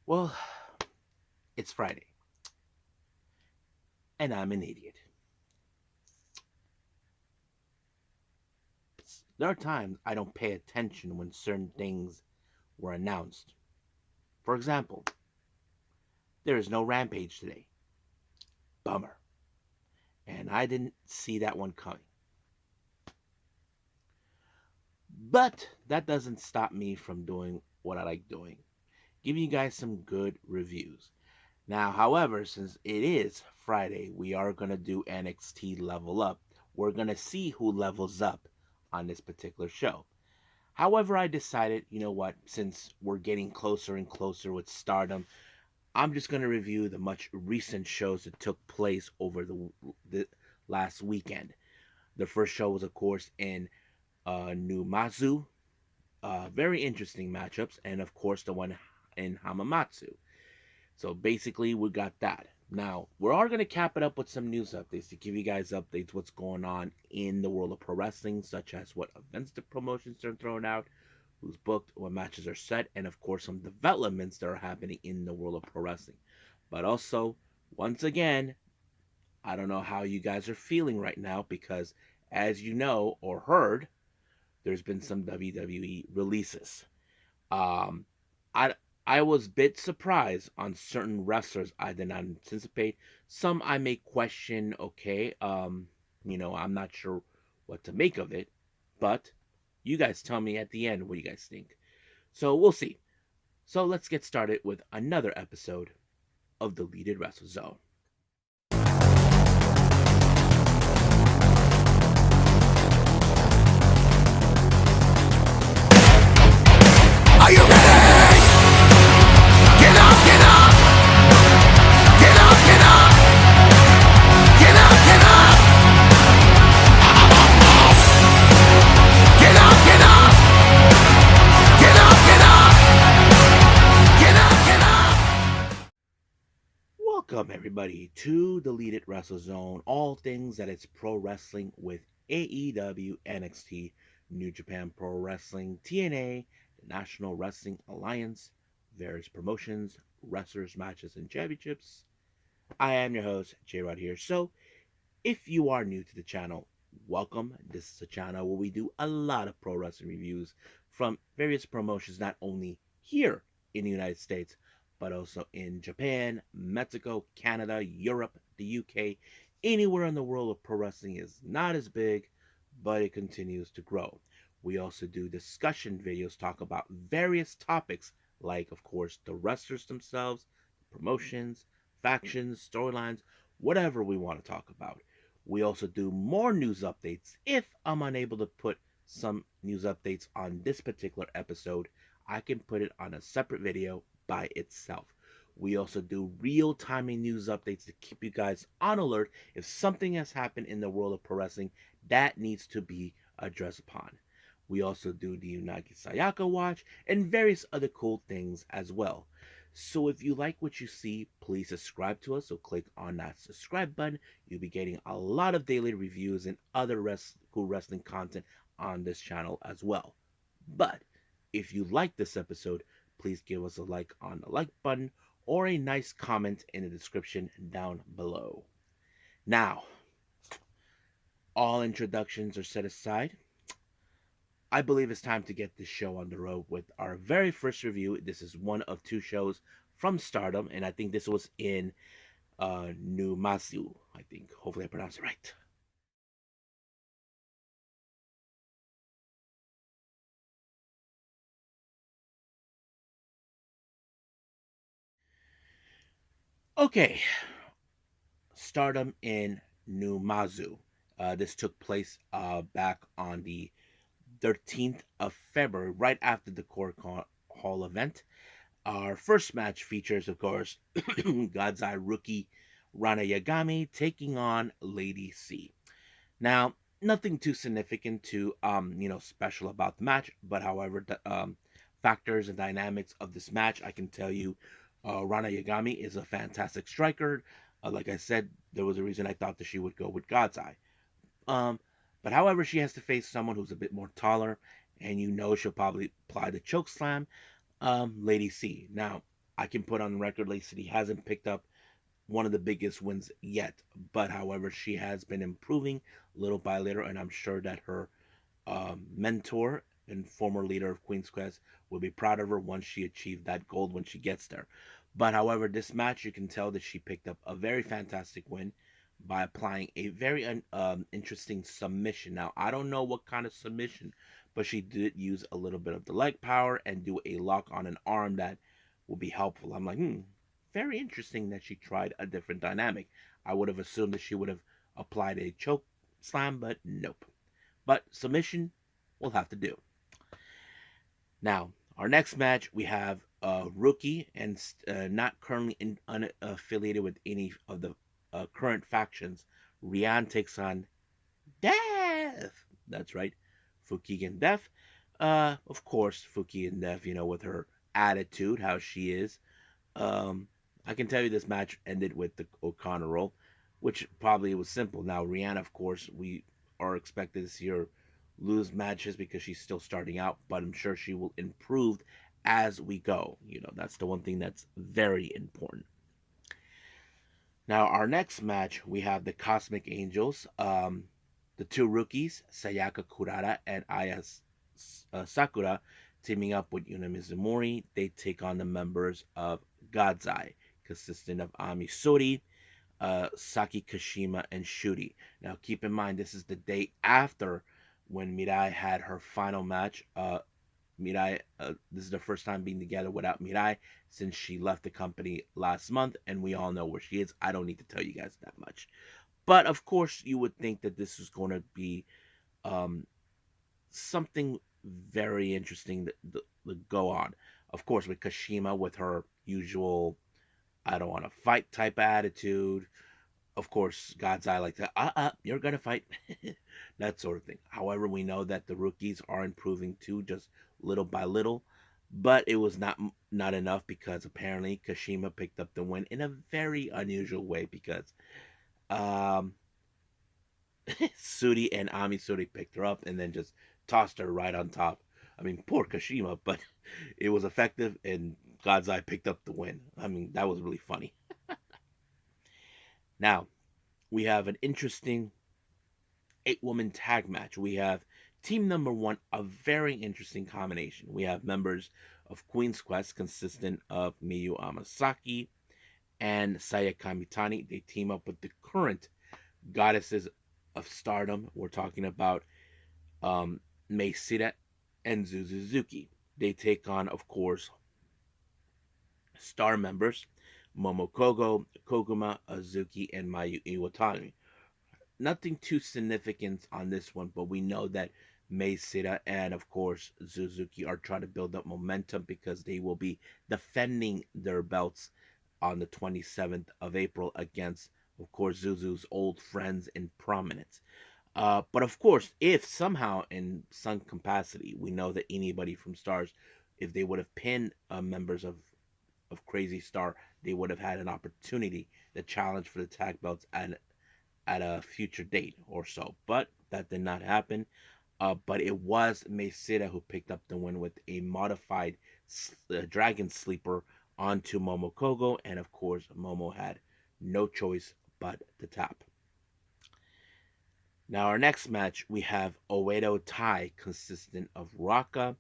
Well, it's Friday, and I'm an idiot. There are times I don't pay attention when certain things were announced. For example, there is no Rampage today. Bummer. And I didn't see that one coming. But that doesn't stop me from doing what I like doing, giving you guys some good reviews. Now, however, since it is Friday, we are going to do NXT Level Up. We're going to see who levels up on this particular show. However, I decided, you know what, since we're getting closer and closer with Stardom, I'm just going to review the much recent shows that took place over the last weekend. The first show was, of course, in Numazu. Very interesting matchups, and of course, the one in Hamamatsu. So basically, we got that. Now, we're all going to cap it up with some news updates to give you guys updates what's going on in the world of pro wrestling, such as what events the promotions are throwing out, who's booked, what matches are set, and of course some developments that are happening in the world of pro wrestling. But also, once again, I don't know how you guys are feeling right now because, as you know or heard, there's been some WWE releases. Um, I I was a bit surprised on certain wrestlers I did not anticipate. Some I may question. Okay, I'm not sure what to make of it, but you guys tell me at the end what you guys think. So we'll see. So let's get started with another episode of Deleted Wrestle Zone. Are you ready? Get up, get up! Get up, get up! Get up, get up! Get up, get up! Get up, get up! Get up, get up! Welcome everybody to Deleted Wrestle Zone. All things that it's pro wrestling with AEW, NXT, New Japan Pro Wrestling, TNA, the National Wrestling Alliance, various promotions, wrestlers, matches, and championships. I am your host, J Rod here. So, if you are new to the channel, welcome. This is a channel where we do a lot of pro wrestling reviews from various promotions, not only here in the United States, but also in Japan, Mexico, Canada, Europe, the UK. Anywhere in the world of pro wrestling is not as big, but it continues to grow. We also do discussion videos, talk about various topics, like, of course, the wrestlers themselves, promotions, factions, storylines, whatever we want to talk about. We also do more news updates. If I'm unable to put some news updates on this particular episode, I can put it on a separate video by itself. We also do real time news updates to keep you guys on alert if something has happened in the world of pro wrestling that needs to be addressed upon. We also do the Unagi Sayaka watch and various other cool things as well. So if you like what you see, please subscribe to us. So click on that subscribe button. You'll be getting a lot of daily reviews and other cool wrestling content on this channel as well. But if you like this episode, please give us a like on the like button or a nice comment in the description down below. Now, all introductions are set aside. I believe it's time to get this show on the road with our very first review. This is one of two shows from Stardom, and I think this was in Numazu. I think. Hopefully, I pronounced it right. Okay, Stardom in Numazu. This took place back on the 13th of February, right after the Court Hall event. Our first match features, of course, God's Eye rookie Rana Yagami taking on Lady C. Now, nothing too significant to special about the match, but however, the factors and dynamics of this match, I can tell you, Rana Yagami is a fantastic striker. Like I said, there was a reason I thought that she would go with God's Eye. Um, but however, she has to face someone who's a bit more taller, and she'll probably apply the choke slam, Lady C. Now, I can put on record Lacey hasn't picked up one of the biggest wins yet, but however, she has been improving little by little, and I'm sure that her mentor and former leader of Queen's Quest will be proud of her once she achieved that gold when she gets there. But however, this match you can tell that she picked up a very fantastic win by applying a very interesting submission. Now I don't know what kind of submission, but she did use a little bit of the leg power and do a lock on an arm that will be helpful. I'm like, very interesting that she tried a different dynamic. I would have assumed that she would have applied a choke slam, but nope. But submission will have to do. Now, our next match, we have a rookie and not currently unaffiliated with any of the current factions. Rian takes on Death. That's right, Fukigen Death. Of course, Fukigen Death, with her attitude, how she is. Um, I can tell you this match ended with the O'Connor roll, which probably was simple. Now, Rihanna, of course, we are expected to see her lose matches because she's still starting out, but I'm sure she will improve as we go. That's the one thing that's very important. Now, our next match, we have the Cosmic Angels, the two rookies, Sayaka Kurata and Aya Sakura, teaming up with Yuna Mizumori. They take on the members of God's Eye, consisting of Ami Sori, Saki Kashima, and Shuri. Now, keep in mind, this is the day after when Mirai had her final match. Mirai, this is the first time being together without Mirai since she left the company last month, and we all know where she is. I don't need to tell you guys that much. But of course, you would think that this was going to be um, something very interesting to go on. Of course, with Kashima, with her usual I don't want to fight type attitude. Of course, God's Eye like that. You're gonna fight, that sort of thing. However, we know that the rookies are improving too, just little by little. But it was not enough because apparently Kashima picked up the win in a very unusual way because um, Suri and Ami Suri picked her up and then just tossed her right on top. I mean, poor Kashima, but it was effective and God's Eye picked up the win. I mean, that was really funny. Now, we have an interesting 8-woman tag match. We have team number one, a very interesting combination. We have members of Queen's Quest consistent of Miyu Amasaki and Saya Kamitani. They team up with the current goddesses of Stardom. We're talking about Mei Sita and Suzuki. They take on, of course, star members Momokogo, Koguma, Azuki, and Mayu Iwatani. Nothing too significant on this one, but we know that Mei Sita and of course Suzuki are trying to build up momentum because they will be defending their belts on the 27th of April against, of course, Zuzu's old friends in prominence. But of course, if somehow in some capacity we know that anybody from Stars, if they would have pinned members of Crazy Star, they would have had an opportunity to challenge for the tag belts at a future date or so. But that did not happen. But it was Mesida who picked up the win with a modified Dragon Sleeper onto Momokogo, and of course, Momo had no choice but to tap. Now, our next match, we have Oedo Tai, consistent of Raka,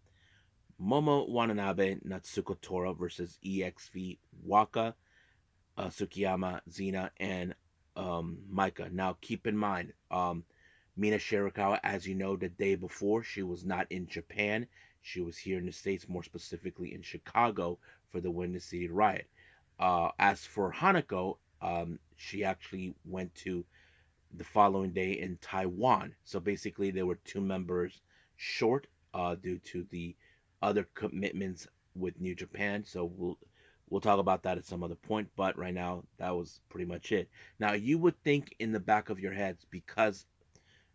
Momo Watanabe, Natsuko Tora versus EXV Waka, Tsukiyama, Zena, and Micah. Now, keep in mind, Mina Shirakawa, as you know, the day before, she was not in Japan. She was here in the States, more specifically in Chicago, for the Windy City Riot. As for Hanako, she actually went to the following day in Taiwan. So basically, there were two members short due to the other commitments with New Japan. So we'll talk about that at some other point. But right now, that was pretty much it. Now you would think in the back of your heads, because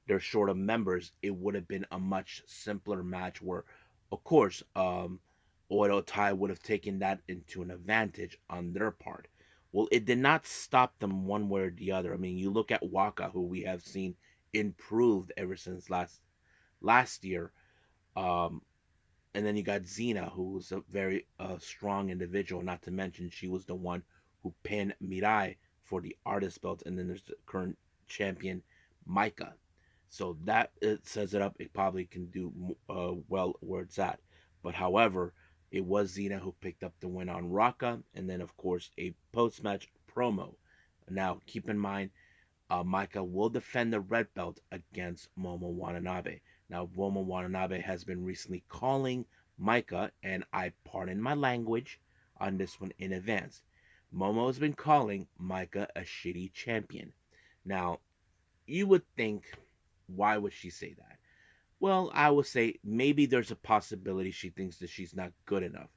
they're short of members, it would have been a much simpler match where, of course, Oedo Tai would have taken that into an advantage on their part. Well, it did not stop them one way or the other. I mean, you look at Waka, who we have seen improved ever since last year. Um, And then you got Xena, who was a very strong individual. Not to mention, she was the one who pinned Mirai for the artist belt. And then there's the current champion, Micah. So that it says it up. It probably can do well where it's at. But however, it was Xena who picked up the win on Raka, and then of course a post-match promo. Now keep in mind, Micah will defend the red belt against Momo Watanabe. Now, Momo Watanabe has been recently calling Micah, and I pardon my language on this one in advance. Momo has been calling Micah a shitty champion. Now, you would think, why would she say that? Well, I would say maybe there's a possibility she thinks that she's not good enough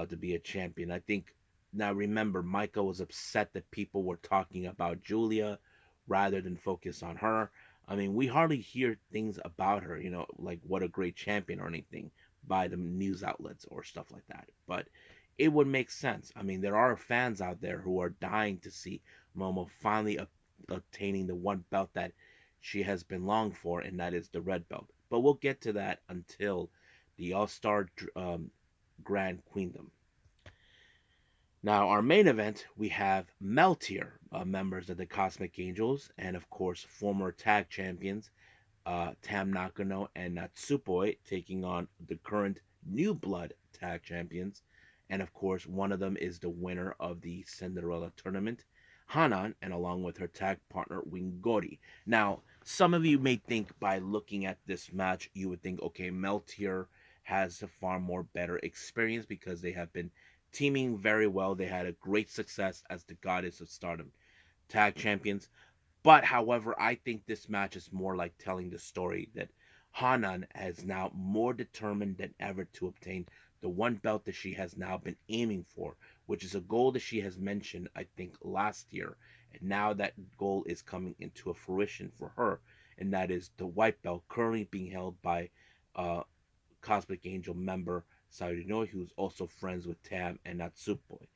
to be a champion. I think now remember, Micah was upset that people were talking about Julia rather than focus on her. I mean, we hardly hear things about her, like what a great champion or anything by the news outlets or stuff like that. But it would make sense. I mean, there are fans out there who are dying to see Momo finally obtaining the one belt that she has been longing for, and that is the red belt. But we'll get to that until the All Star Grand Queendom. Now, our main event, we have Meltier, members of the Cosmic Angels, and of course, former tag champions Tam Nakano and Natsupoi taking on the current New Blood tag champions. And of course, one of them is the winner of the Cinderella tournament, Hanan, and along with her tag partner, Wingori. Now, some of you may think by looking at this match, you would think, okay, Meltier has a far more better experience because they have been teaming very well. They had a great success as the Goddess of Stardom tag champions. But however, I think this match is more like telling the story that Hanan is now more determined than ever to obtain the one belt that she has now been aiming for, which is a goal that she has mentioned, I think, last year. And now that goal is coming into a fruition for her, and that is the white belt currently being held by uh, Cosmic Angel member Sayuri, who's also friends with Tam and Natsupoi.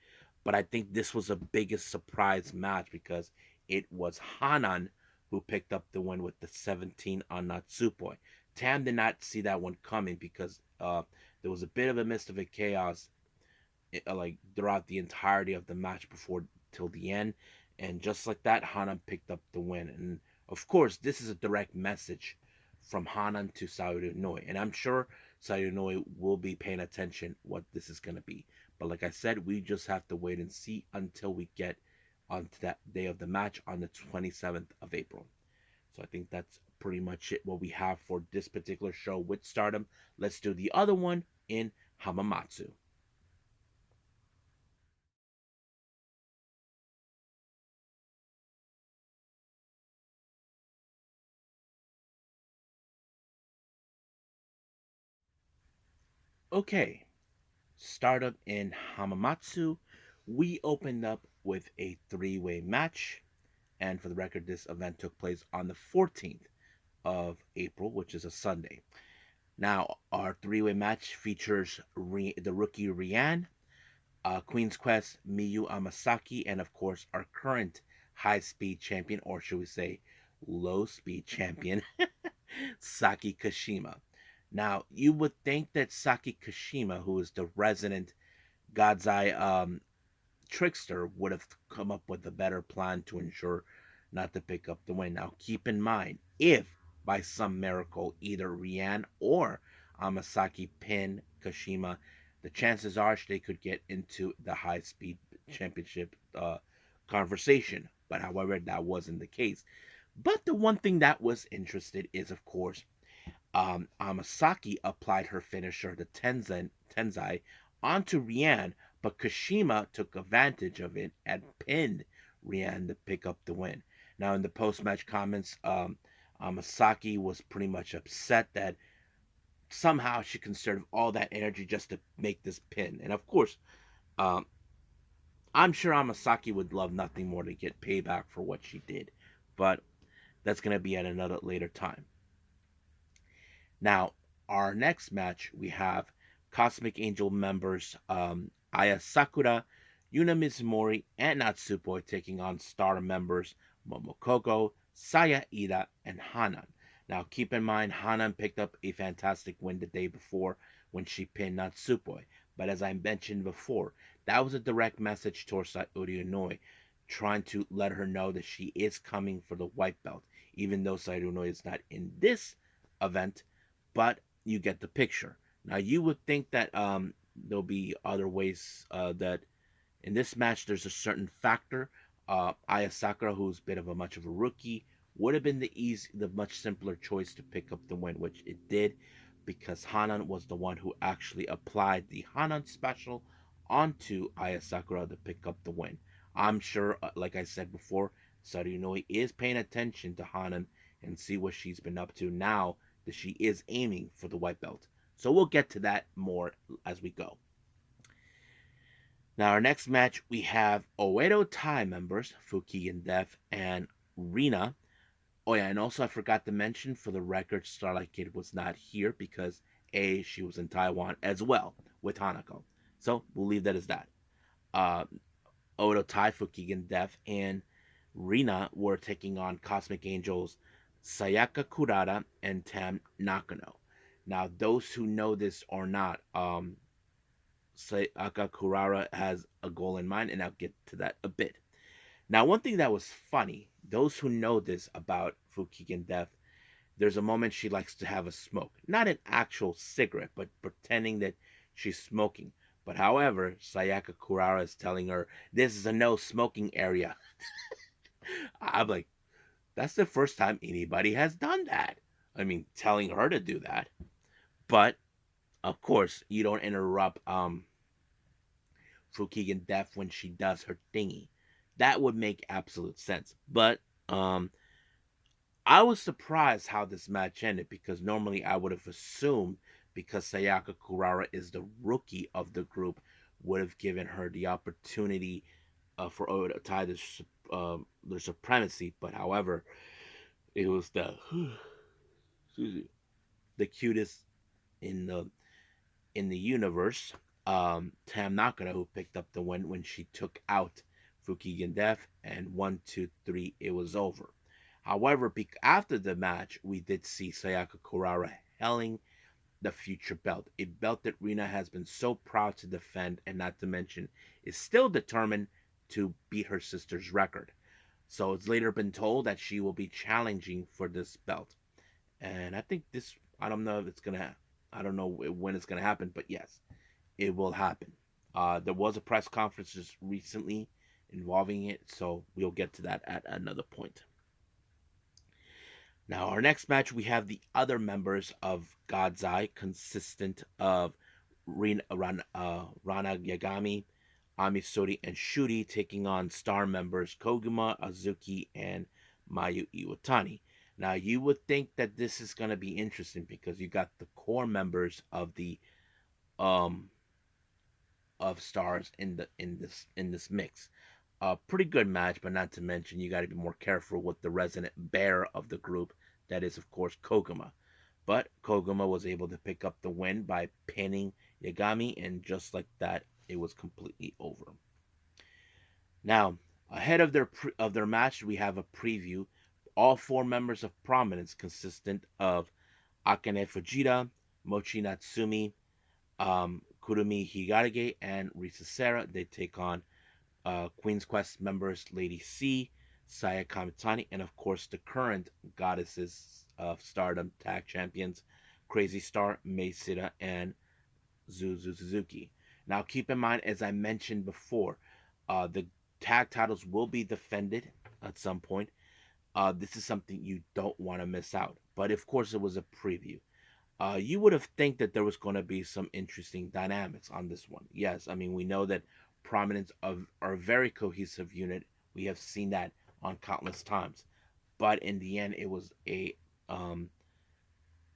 But I think this was the biggest surprise match because it was Hanan who picked up the win with the 17 on Natsupoi. Tam did not see that one coming because there was a bit of a mist of a chaos like throughout the entirety of the match before till the end. And just like that, Hanan picked up the win. And of course, this is a direct message from Hanan to Sayuri Noi. And I'm sure Sayuri Noi will be paying attention what this is going to be. But like I said, we just have to wait and see until we get onto that day of the match on the 27th of April. So I think that's pretty much it what we have for this particular show with Stardom. Let's do the other one in Hamamatsu. Okay, Stardom in Hamamatsu. We opened up with a three-way match, and for the record, this event took place on the 14th of April, which is a Sunday. Now, our three-way match features the rookie Rian, Queen's Quest Miyu Amasaki, and of course, our current high-speed champion, or should we say, low-speed champion, Saki Kashima. Now, you would think that Saki Kashima, who is the resident God's Eye Trickster, would have come up with a better plan to ensure not to pick up the win. Now, keep in mind, if by some miracle either Rian or Amasaki pin Kashima, the chances are they could get into the high speed championship conversation. But however, that wasn't the case. But the one thing that was interested is, of course, Amasaki applied her finisher, the Tenzai, onto Rian, but Kashima took advantage of it and pinned Rian to pick up the win. Now, in the post match comments, Amasaki was pretty much upset that somehow she conserved all that energy just to make this pin. And of course, um, I'm sure Amasaki would love nothing more to get payback for what she did. But that's going to be at another later time. Now, our next match, we have Cosmic Angel members Aya Sakura, Yuna Mizumori, and Natsupoi taking on Star members Momokoko, Saya Ida, and Hanan. Now, keep in mind, Hanan picked up a fantastic win the day before when she pinned Natsupoi. But as I mentioned before, that was a direct message towards Sayuri Inouye, trying to let her know that she is coming for the white belt, even though Sayuri Inouye is not in this event. But you get the picture. Now you would think that there'll be other ways that in this match, there's a certain factor. Aya Sakura, who's a bit of a much of a rookie, would have been the much simpler choice to pick up the win, which it did, because Hanan was the one who actually applied the Hanan special onto Aya Sakura to pick up the win. I'm sure, like I said before, Sarunoi is paying attention to Hanan and see what she's been up to now that she is aiming for the white belt. So we'll get to that more as we go. Now, our next match, we have Oedo Tai members, Fukigen Death and Rina. Oh, yeah, and also I forgot to mention for the record, Starlight Kid was not here because A, she was in Taiwan as well with Hanako. So we'll leave that as that. Uh, Oedo Tai, Fukigen Death, and Rina were taking on Cosmic Angels, Sayaka Kurata and Tam Nakano. Now, those who know this or not, Sayaka Kurara has a goal in mind, and I'll get to that a bit. Now, one thing that was funny, those who know this about Fukigen Death, there's a moment she likes to have a smoke. Not an actual cigarette, but pretending that she's smoking. But however, Sayaka Kurara is telling her, this is a no smoking area. I'm like, that's the first time anybody has done that. I mean, telling her to do that. But, of course, you don't interrupt Fukigen Death when she does her thingy. That would make absolute sense. But I was surprised how this match ended because normally I would have assumed because Sayaka Kurara is the rookie of the group would have given her the opportunity for Otai their supremacy. But however, it was the cutest in the universe, Tam Nakano, who picked up the win when she took out Fukigen Death, and 1, 2, 3, it was over. However, after the match, we did see Sayaka Kurara hailing the future belt, a belt that Rina has been so proud to defend, and not to mention is still determined to beat her sister's record. So it's later been told that she will be challenging for this belt, and I think this. I don't know if it's gonna. I don't know when it's gonna happen, but yes, it will happen. There was a press conference just recently involving it, so we'll get to that at another point. Now, our next match, we have the other members of God's Eye, consistent of Rana Yagami, Amisori, and Shuri, taking on star members Koguma, Azuki, and Mayu Iwatani. Now, you would think that this is going to be interesting because you got the core members um of stars in this mix. A pretty good match, but not to mention you got to be more careful with the resident bear of the group. That is, of course, Koguma. But Koguma was able to pick up the win by pinning Yagami, and just like that, it was completely over. Now, ahead of their match, we have a preview. All four members of Prominence, consistent of Akane Fujita, Mochi Natsumi, Kurumi Higarige, and Risa Sera. They take on Queen's Quest members Lady C, Saya Kamitani, and of course the current Goddesses of Stardom Tag Champions, Crazy Star, Mei Sita, and Zuzu Suzuki. Now keep in mind, as I mentioned before, the tag titles will be defended at some point. This is something you don't want to miss out. But of course, it was a preview. You would have think that there was going to be some interesting dynamics on this one. Yes, I mean we know that Prominence are a very cohesive unit. We have seen that on countless times. But in the end, it was a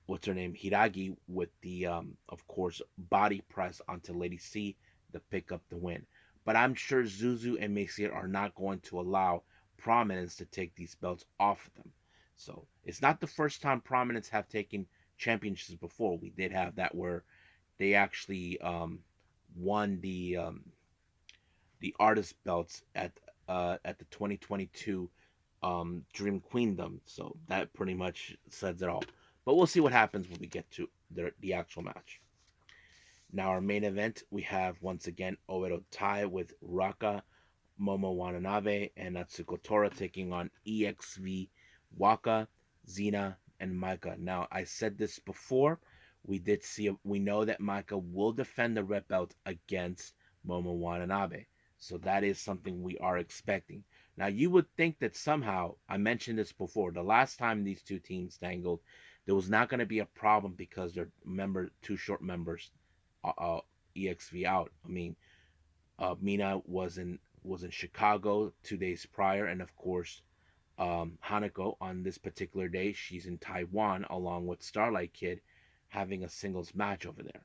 what's her name, Hiragi, with the of course body press onto Lady C to pick up the win. But I'm sure Zuzu and Mexia are not going to allow Prominence to take these belts off of them. So it's not the first time Prominence have taken championships before. We did have that where they actually won the artist belts at the 2022 Dream Queendom. So that pretty much says it all. But we'll see what happens when we get to the actual match. Now, our main event, we have once again Oedo Tai with Raka, Momo Watanabe, and Natsuko Tora taking on EXV Waka, Xena, and Maika. Now, I said this before. We know that Maika will defend the red belt against Momo Watanabe. So that is something we are expecting. Now, you would think that somehow, I mentioned this before, the last time these two teams tangled, there was not going to be a problem because they're two short members, EXV out. I mean, Mina was in Chicago 2 days prior, and of course, Hanako on this particular day, she's in Taiwan along with Starlight Kid, having a singles match over there.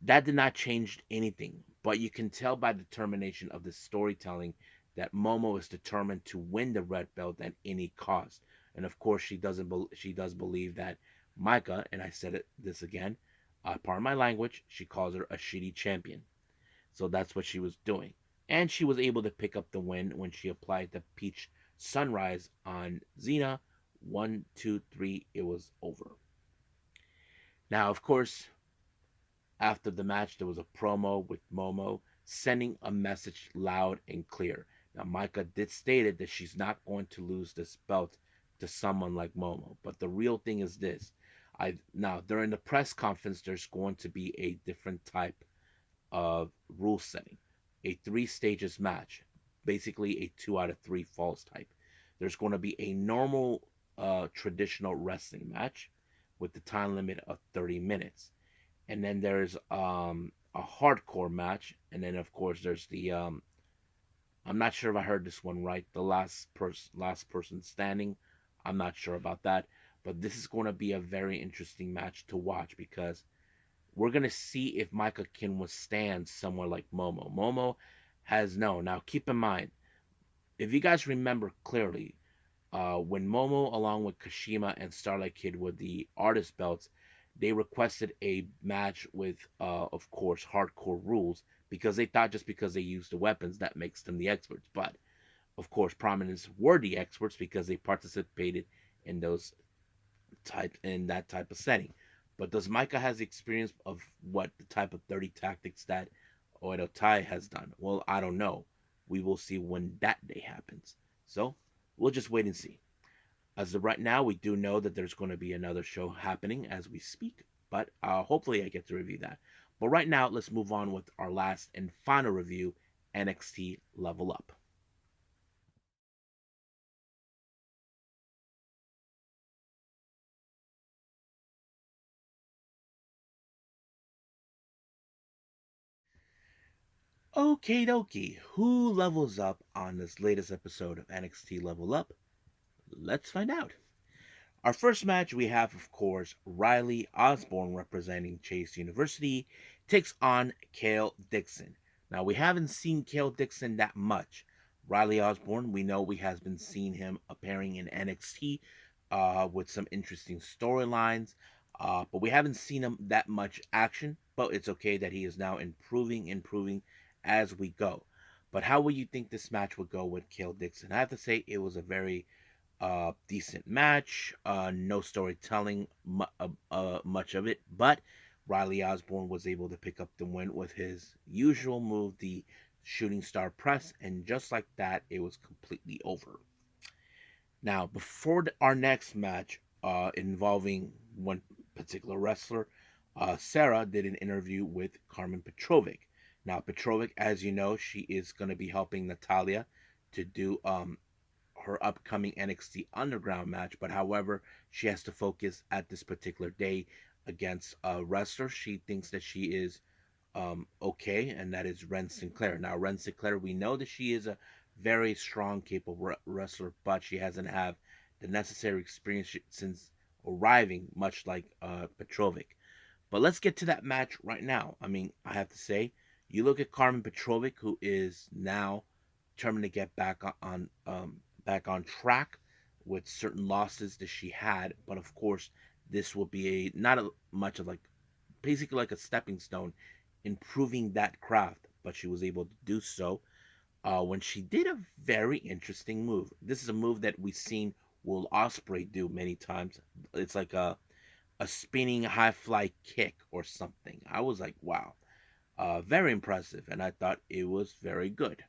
That did not change anything, but you can tell by the determination of the storytelling that Momo is determined to win the red belt at any cost. And of course, she does believe that Micah, and I said this again, pardon my language, she calls her a shitty champion. So that's what she was doing. And she was able to pick up the win when she applied the Peach Sunrise on Xena. One, two, three, it was over. Now, of course, after the match, there was a promo with Momo sending a message loud and clear. Now, Micah did stated that she's not going to lose this belt to someone like Momo. But the real thing is this. Now during the press conference, there's going to be a different type of rule setting, a three stages match, basically a 2 out of 3 falls type. There's going to be a normal traditional wrestling match with the time limit of 30 minutes. And then there's a hardcore match. And then, of course, there's the. I'm not sure if I heard this one right. The last person standing. I'm not sure about that. But this is going to be a very interesting match to watch because we're gonna see if Micah can withstand someone like Momo. Momo has no. Now keep in mind, if you guys remember clearly, when Momo along with Kashima and Starlight Kid were the artist belts, they requested a match with, of course, hardcore rules because they thought just because they used the weapons that makes them the experts. But of course, Prominence were the experts because they participated in those that type of setting. But does Micah has experience of what the type of dirty tactics that Oedo Tai has done? Well, I don't know. We will see when that day happens. So we'll just wait and see. As of right now, we do know that there's going to be another show happening as we speak, but hopefully I get to review that. But right now, let's move on with our last and final review, NXT Level Up. Okie dokie, who levels up on this latest episode of NXT Level Up? Let's find out. Our first match, we have, of course, Riley Osborne representing Chase University takes on Kale Dixon. Now, we haven't seen Kale Dixon that much. Riley Osborne, we know we has been seeing him appearing in NXT with some interesting storylines, but we haven't seen him that much action. But it's okay that he is now improving as we go. But how would you think this match would go with Kale Dixon? I have to say it was a very decent match. No storytelling, much of it, but Riley Osborne was able to pick up the win with his usual move, the shooting star press, and just like that, it was completely over. Now, before our next match, involving one particular wrestler, Sarah did an interview with Carmen Petrovic. Now, Petrovic, as you know, she is going to be helping Natalia to do her upcoming NXT Underground match, but however, she has to focus at this particular day against a wrestler. She thinks that she is okay, and that is Ren Sinclair. Now, Ren Sinclair, we know that she is a very strong, capable wrestler, but she hasn't had the necessary experience since arriving, much like Petrovic. But let's get to that match right now. I mean, I have to say, you look at Carmen Petrovic, who is now determined to get back on track with certain losses that she had. But of course, this will be not much of like basically like a stepping stone, improving that craft. But she was able to do so when she did a very interesting move. This is a move that we've seen Will Ospreay do many times. It's like a spinning high fly kick or something. I was like, wow, very impressive, and I thought it was very good.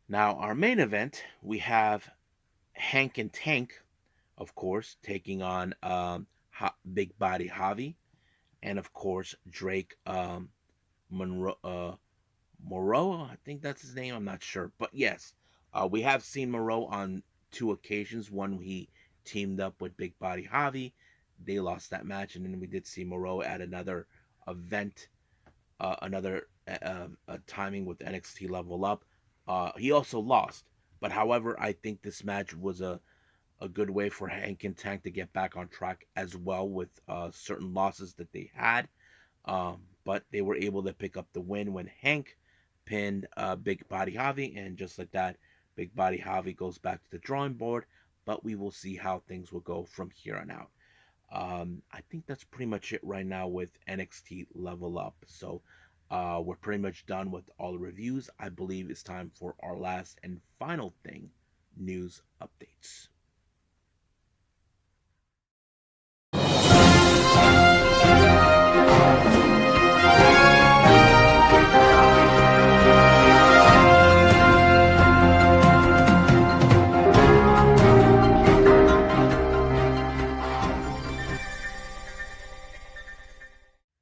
Now, our main event, we have Hank and Tank, of course, taking on Big Body Javi, and of course Drake Monroe. Moreau, I think that's his name. I'm not sure, but yes, we have seen Moreau on two occasions. One he teamed up with Big Body Javi. They lost that match, and then we did see Moreau at another event, another timing with NXT Level Up. He also lost, but however, I think this match was a good way for Hank and Tank to get back on track as well with certain losses that they had. But they were able to pick up the win when Hank pinned Big Body Javi, and just like that, Big Body Javi goes back to the drawing board. But we will see how things will go from here on out. I think that's pretty much it right now with NXT Level Up. So we're pretty much done with all the reviews. I believe it's time for our last and final thing, news updates.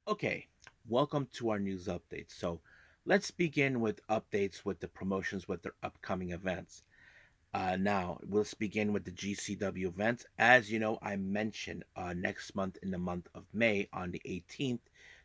Okay, welcome to our news updates. So let's begin with updates with the promotions with their upcoming events. Now, let's begin with the GCW events. As you know, I mentioned next month in the month of May on the 18th,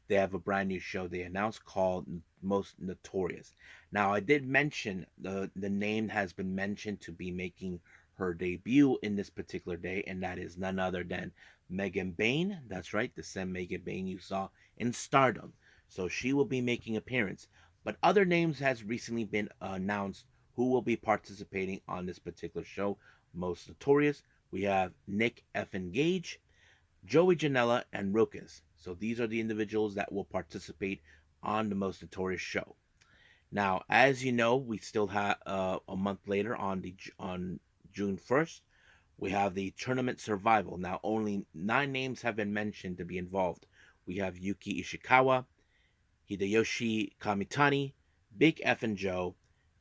they have a brand new show they announced called Most Notorious. Now, I did mention the name has been mentioned to be making her debut in this particular day, and that is none other than Megan Bain. That's right, the same Megan Bain you saw in Stardom. So she will be making appearance. But other names has recently been announced who will be participating on this particular show. Most Notorious, we have Nick Effin Gage, Joey Janela, and Ruckus. So these are the individuals that will participate on the Most Notorious show. Now, as you know, we still have a month later on June 1st, we have the tournament survival. Now, only 9 names have been mentioned to be involved. We have Yuki Ishikawa, Hideyoshi Kamitani, Big F and Joe,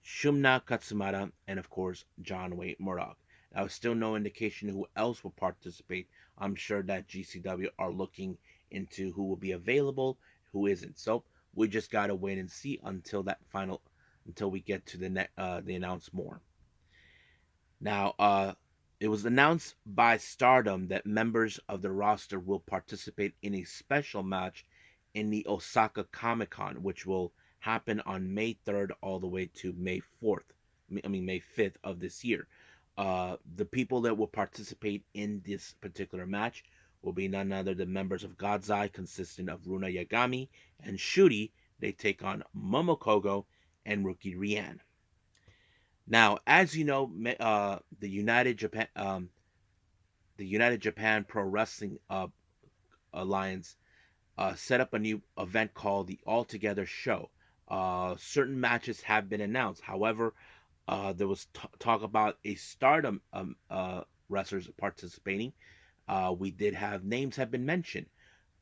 Shumna Katsumata, and of course, John Wayne Murdoch. Now, still no indication who else will participate. I'm sure that GCW are looking into who will be available, who isn't. So we just gotta wait and see until we get to the announce more. Now, it was announced by Stardom that members of the roster will participate in a special match in the Osaka Comic Con, which will happen on May 3rd all the way to May 4th. May 5th of this year. The people that will participate in this particular match will be none other than members of God's Eye, consisting of Runa Yagami and Shuri. They take on Momokogo and Rookie Rian. Now, as you know, the United Japan Pro Wrestling Alliance set up a new event called the All Together Show. Certain matches have been announced. However, there was talk about a Stardom wrestlers participating. We did have names have been mentioned.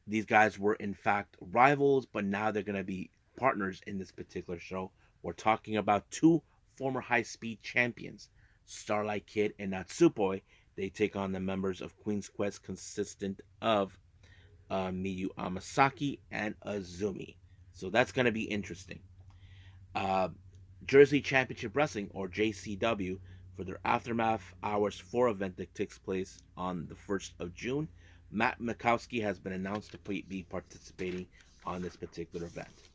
These guys were in fact rivals, but now they're going to be partners in this particular show. We're talking about two former high speed champions, Starlight Kid and Natsupoi. They take on the members of Queen's Quest, consistent of Miyu Amasaki and Azumi. So that's going to be interesting. Uh, Jersey Championship Wrestling, or JCW, for their Aftermath Hours 4 event that takes place on the 1st of June. Matt Mikowski has been announced to be participating on this particular event.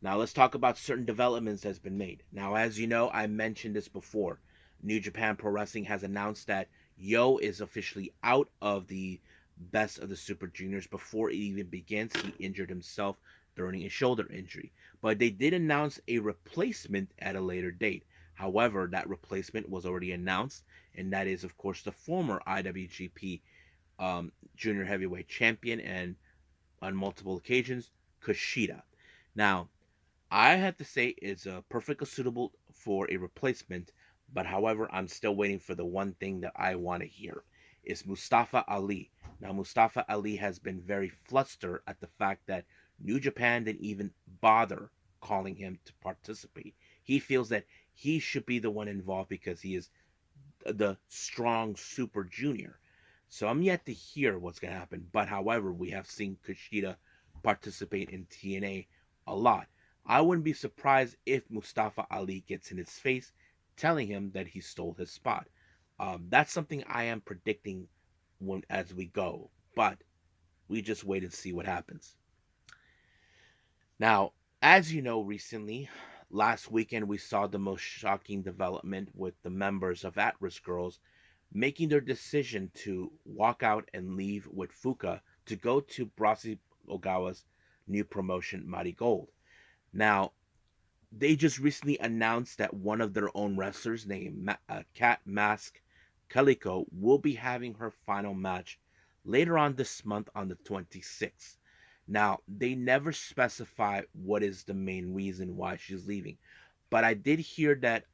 Now let's talk about certain developments that's been made. Now, as you know, I mentioned this before. New Japan Pro Wrestling has announced that Yo is officially out of the Best of the Super Juniors. Before it even begins, he injured himself during a shoulder injury. But they did announce a replacement at a later date. However, that replacement was already announced, and that is, of course, the former IWGP Junior Heavyweight Champion and on multiple occasions, Kushida. Now, I have to say it's perfectly suitable for a replacement, but however, I'm still waiting for the one thing that I want to hear. Is Mustafa Ali. Now, Mustafa Ali has been very flustered at the fact that New Japan didn't even bother calling him to participate. He feels that he should be the one involved because he is the strong super junior. So I'm yet to hear what's going to happen. But however, we have seen Kushida participate in TNA a lot. I wouldn't be surprised if Mustafa Ali gets in his face telling him that he stole his spot. That's something I am predicting as we go. But we just wait and see what happens. Now, as you know, recently, last weekend, we saw the most shocking development with the members of At Risk Girls making their decision to walk out and leave with Fuka to go to Brasi Ogawa's new promotion, Mighty Gold. Now, they just recently announced that one of their own wrestlers named Cat Mask Calico will be having her final match later on this month on the 26th. Now, they never specify what is the main reason why she's leaving, but I did hear that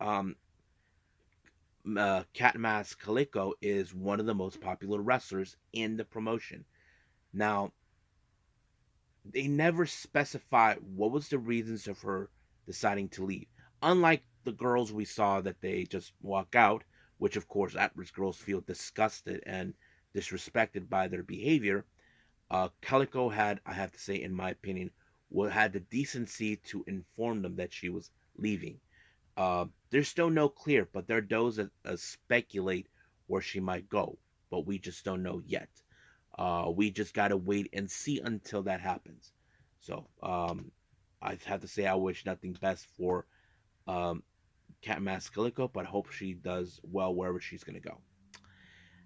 Cat Mask Calico is one of the most popular wrestlers in the promotion. Now, they never specify what was the reasons of her deciding to leave. Unlike the girls we saw that they just walk out, which of course at-risk girls feel disgusted and disrespected by their behavior. Calico had, I have to say, in my opinion, had the decency to inform them that she was leaving. There's still no clear, but there are those that speculate where she might go, but we just don't know yet. We just gotta wait and see until that happens. So I have to say I wish nothing best for um, Cat Mask Calico, but hope she does well wherever she's gonna go.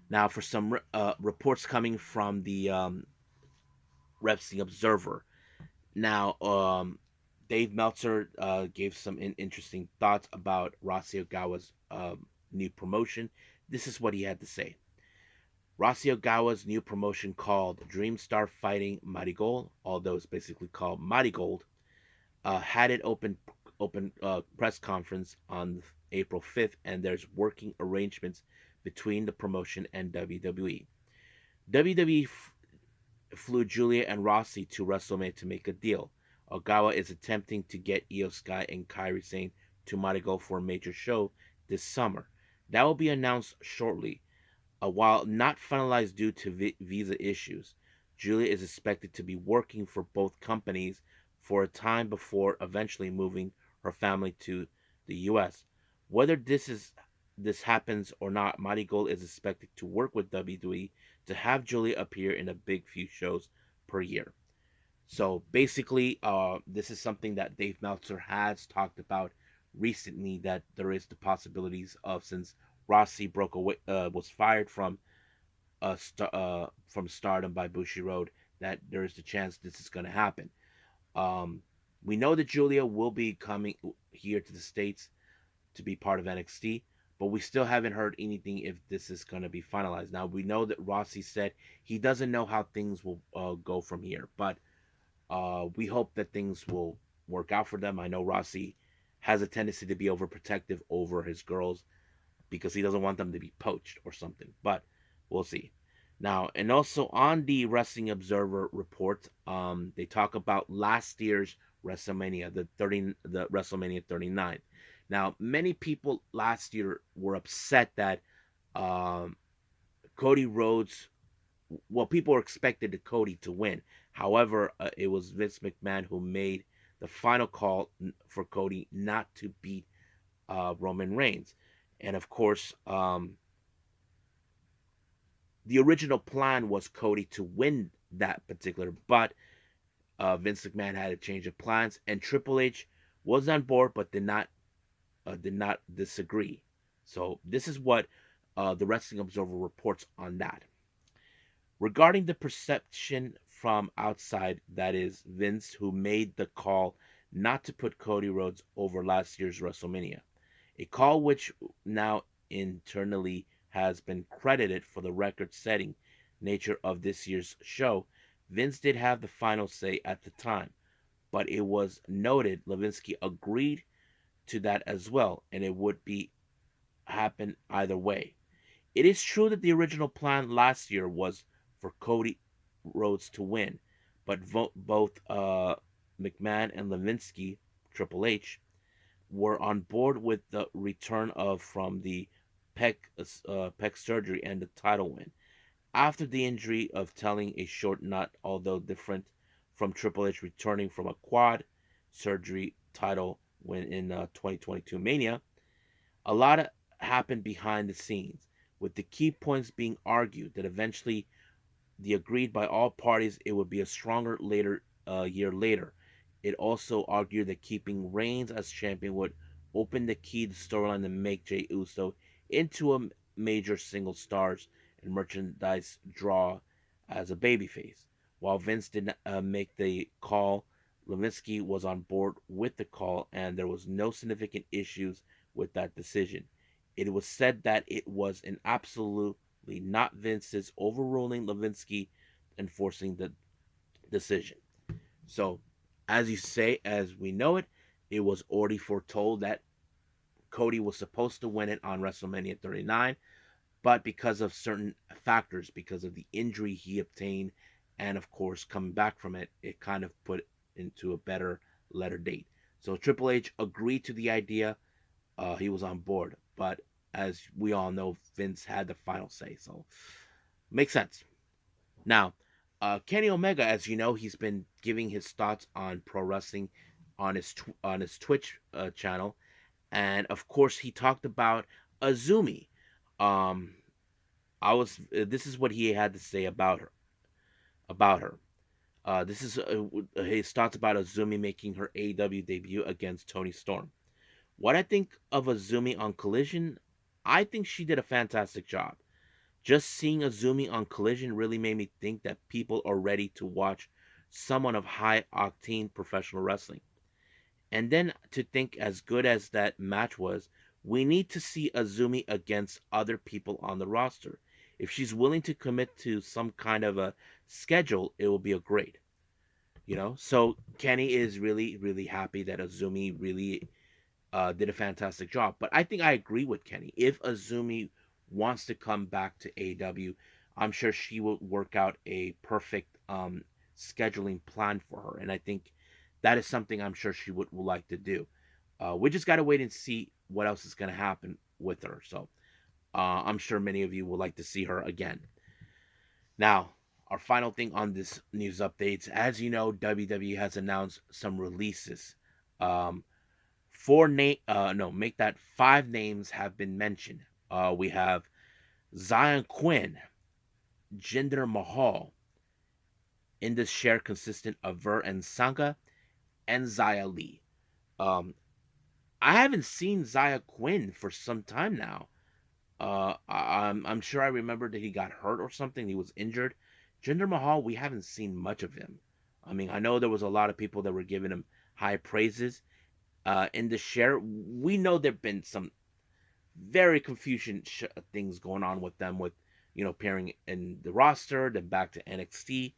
Now, for some reports coming from the Wrestling Observer. Now, Dave Meltzer gave some interesting thoughts about Rossy Ogawa's new promotion. This is what he had to say. Rossy Ogawa's new promotion called Dream Star Fighting Mighty Gold, although it's basically called Mighty Gold, had an open press conference on April 5th, and there's working arrangements between the promotion and WWE. WWE flew Julia and Rossi to WrestleMania to make a deal. Ogawa is attempting to get Io Sky and Kairi Sane to Marigold for a major show this summer. That will be announced shortly. While not finalized due to visa issues, Julia is expected to be working for both companies for a time before eventually moving her family to the U.S. Whether this happens or not, Mighty Gold is expected to work with WWE to have Julia appear in a big few shows per year. So basically, this is something that Dave Meltzer has talked about recently. That there is the possibilities of, since Rossi broke away, was fired from Stardom by Bushi Road, that there is the chance this is going to happen. Um, we know that Julia will be coming here to the States to be part of NXT, but we still haven't heard anything if this is going to be finalized. Now, we know that Rossi said he doesn't know how things will go from here, but we hope that things will work out for them. I know Rossi has a tendency to be overprotective over his girls because he doesn't want them to be poached or something, but we'll see. Now, and also on the Wrestling Observer report, they talk about last year's WrestleMania, the WrestleMania 39. Now, many people last year were upset that um, Cody Rhodes, well, people were expected Cody to win. However, it was Vince McMahon who made the final call for Cody not to beat Roman Reigns. And of course, the original plan was Cody to win that particular, but Vince McMahon had a change of plans, and Triple H was on board but did not disagree. So this is what the Wrestling Observer reports on that. Regarding the perception from outside, that is Vince who made the call not to put Cody Rhodes over last year's WrestleMania, a call which now internally has been credited for the record-setting nature of this year's show. Vince did have the final say at the time, but it was noted Levinsky agreed to that as well, and it would be happen either way. It is true that the original plan last year was for Cody Rhodes to win, but both McMahon and Levinsky, Triple H, were on board with the return of from the pec surgery and the title win. After the injury of telling a short, not although different from Triple H returning from a quad surgery title win in 2022 Mania, a lot happened behind the scenes, with the key points being argued that eventually the agreed by all parties it would be a stronger later year later. It also argued that keeping Reigns as champion would open the key to storyline to make Jey Uso into a major single stars and merchandise draw as a babyface. While Vince did not make the call, Lewinsky was on board with the call, and there was no significant issues with that decision. It was said that it was an absolutely not Vince's overruling Lewinsky enforcing the decision. So, as you say, as we know it, it was already foretold that Cody was supposed to win it on WrestleMania 39, but because of certain factors, because of the injury he obtained, and of course coming back from it, it kind of put into a better later date. So Triple H agreed to the idea. He was on board, but as we all know, Vince had the final say. So makes sense. Now, Kenny Omega, as you know, he's been giving his thoughts on pro wrestling on his Twitch channel, and of course, he talked about Azumi. Um, I was. This is what he had to say about her. About her. This is his thoughts about Azumi making her AEW debut against Tony Storm. What I think of Azumi on Collision, I think she did a fantastic job. Just seeing Azumi on Collision really made me think that people are ready to watch someone of high octane professional wrestling. And then to think as good as that match was, we need to see Azumi against other people on the roster. If she's willing to commit to some kind of a schedule, it will be a great. So Kenny is really, really happy that Azumi really did a fantastic job. But I think I agree with Kenny. If Azumi wants to come back to AEW, I'm sure she will work out a perfect scheduling plan for her. And I think that is something I'm sure she would like to do. We just got to wait and see what else is going to happen with her. So I'm sure many of you would like to see her again. Now, our final thing on this news updates, as you know, WWE has announced some releases. Um, make that five names have been mentioned. We have Zion Quinn, Jinder Mahal, in this share consistent of Ver and Sanga, and Zaya Lee. Um, I haven't seen Zaya Quinn for some time now. I'm sure I remember that he got hurt or something. He was injured. Jinder Mahal, we haven't seen much of him. I mean, I know there was a lot of people that were giving him high praises. In the share, we know there've been some very confusion things going on with them, with appearing in the roster, then back to NXT.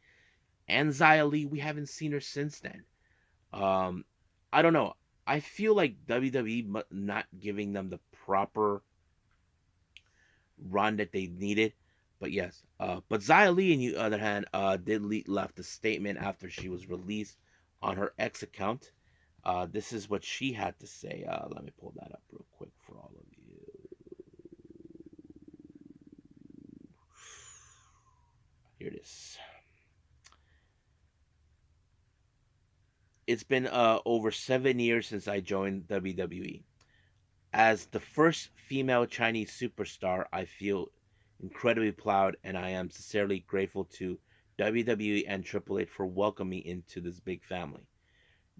And Zia Lee, we haven't seen her since then. Um, I don't know. I feel like WWE not giving them the proper run that they needed. But yes, but Zia Lee, on the other hand, left a statement after she was released on her X account. This is what she had to say. Let me pull that up real quick for all of you. Here it is. It's been over 7 years since I joined WWE. As the first female Chinese superstar, I feel incredibly proud, and I am sincerely grateful to WWE and Triple H for welcoming me into this big family.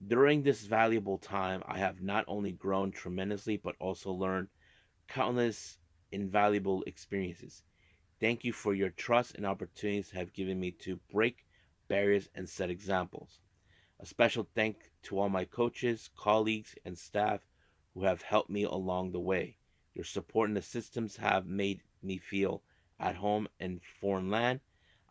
During this valuable time, I have not only grown tremendously but also learned countless invaluable experiences. Thank you for your trust and opportunities have given me to break barriers and set examples. A special thank to all my coaches, colleagues, and staff who have helped me along the way. Your support and assistance have made me feel at home in foreign land.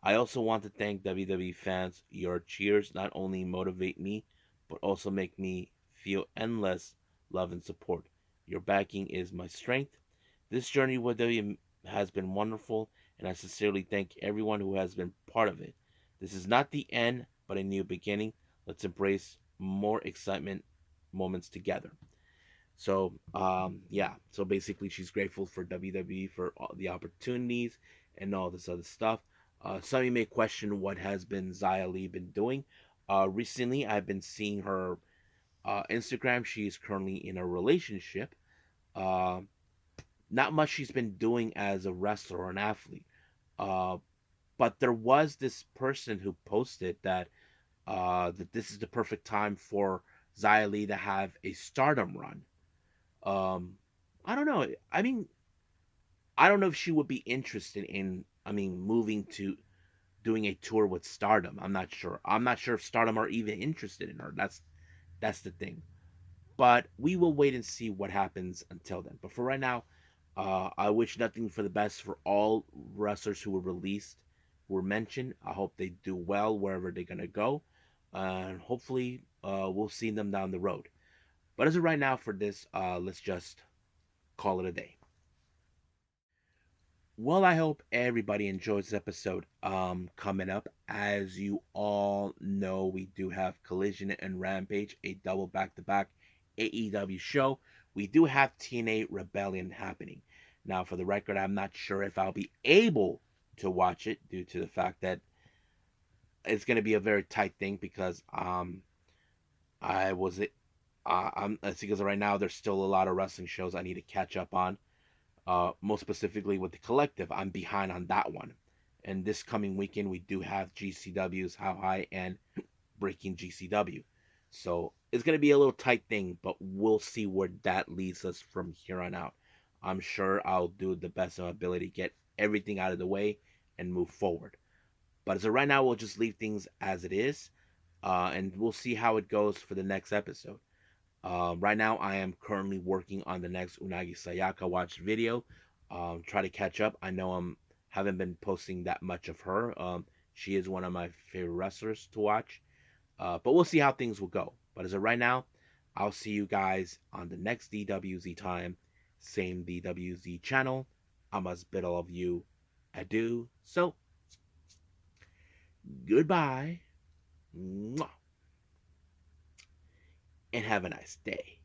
I also want to thank WWE fans. Your cheers not only motivate me, but also make me feel endless love and support. Your backing is my strength. This journey with WWE has been wonderful, and I sincerely thank everyone who has been part of it. This is not the end, but a new beginning. Let's embrace more excitement moments together. So, yeah. So basically, she's grateful for WWE for all the opportunities and all this other stuff. Some of you may question what has been Xia Li been doing. Recently, I've been seeing her Instagram. She is currently in a relationship. Uh, Not much she's been doing as a wrestler or an athlete. Uh, but there was this person who posted that this is the perfect time for Xia Li to have a Stardom run. Um, I don't know. I mean, I don't know if she would be interested in, moving to doing a tour with Stardom. I'm not sure. I'm not sure if Stardom are even interested in her. That's the thing. But we will wait and see what happens until then. But for right now, I wish nothing for the best for all wrestlers who were released, who were mentioned. I hope they do well wherever they're gonna go, and hopefully, we'll see them down the road. But as of right now, for this, let's just call it a day. Well, I hope everybody enjoys this episode. Coming up, as you all know, we do have Collision and Rampage, a double back-to-back AEW show. We do have TNA Rebellion happening. Now, for the record, I'm not sure if I'll be able to watch it due to the fact that it's going to be a very tight thing because I was I'm it's because right now there's still a lot of wrestling shows I need to catch up on. Most specifically with the collective, I'm behind on that one. And this coming weekend, we do have GCW's How High and Breaking GCW. So it's going to be a little tight thing, but we'll see where that leads us from here on out. I'm sure I'll do the best of my ability to get everything out of the way and move forward. But as of right now, we'll just leave things as it is, and we'll see how it goes for the next episode. Right now, I am currently working on the next Unagi Sayaka watch video. Try to catch up. I know I'm haven't been posting that much of her. She is one of my favorite wrestlers to watch. But we'll see how things will go. But as of right now, I'll see you guys on the next DWZ time, same DWZ channel. I must bid all of you adieu. So goodbye, and have a nice day.